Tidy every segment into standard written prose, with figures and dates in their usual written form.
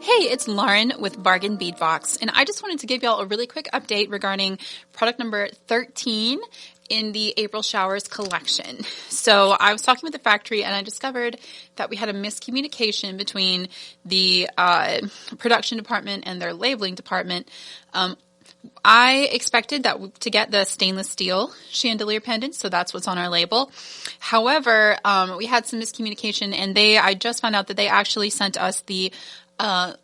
Hey, it's Lauren with Bargain Bead Box, and I just wanted to give y'all a really quick update regarding product number 13 in the April Showers collection. So I was talking with the factory and I discovered that we had a miscommunication between the production department and their labeling department. I expected that to get the stainless steel chandelier pendant, so that's what's on our label. However, we had some miscommunication, and I just found out that they actually sent us the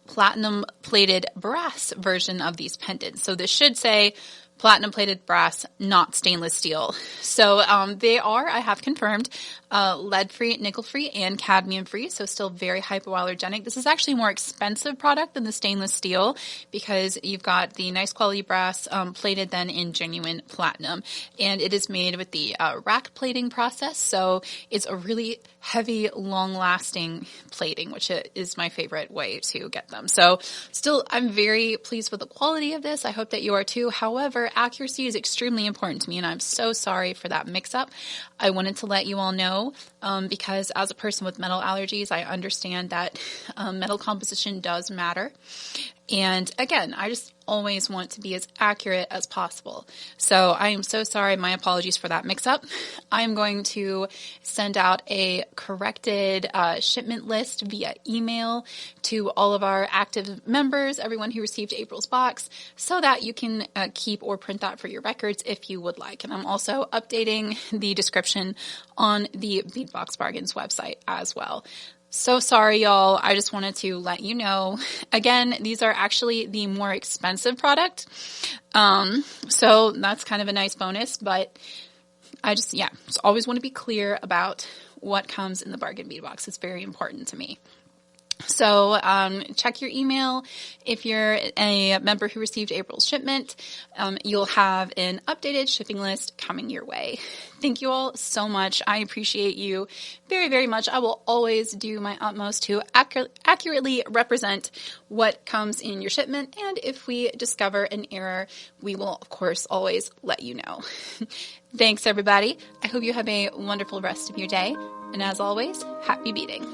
platinum plated brass version of these pendants. So this should say platinum plated brass, not stainless steel. So they are, I have confirmed, lead-free, nickel-free, and cadmium-free, so still very hypoallergenic. This is actually a more expensive product than the stainless steel because you've got the nice quality brass plated then in genuine platinum. And it is made with the rack plating process, so it's a really heavy, long-lasting plating, which is my favorite way to get them. So still, I'm very pleased with the quality of this. I hope that you are too. However, accuracy is extremely important to me, and I'm so sorry for that mix-up. I wanted to let you all know because as a person with metal allergies, I understand that metal composition does matter. And again, I just always want to be as accurate as possible. So I am so sorry. My apologies for that mix-up. I am going to send out a corrected shipment list via email to all of our active members, everyone who received April's box, so that you can keep or print that for your records if you would like. And I'm also updating the description on the Beadbox Bargains website as well. So sorry, y'all. I just wanted to let you know. Again, these are actually the more expensive product. So that's kind of a nice bonus, but I just always want to be clear about what comes in the bargain bead box. It's very important to me. So check your email. If you're a member who received April's shipment, you'll have an updated shipping list coming your way. Thank you all so much. I appreciate you very, very much. I will always do my utmost to accurately represent what comes in your shipment. And if we discover an error, we will, of course, always let you know. Thanks, everybody. I hope you have a wonderful rest of your day. And as always, happy beading.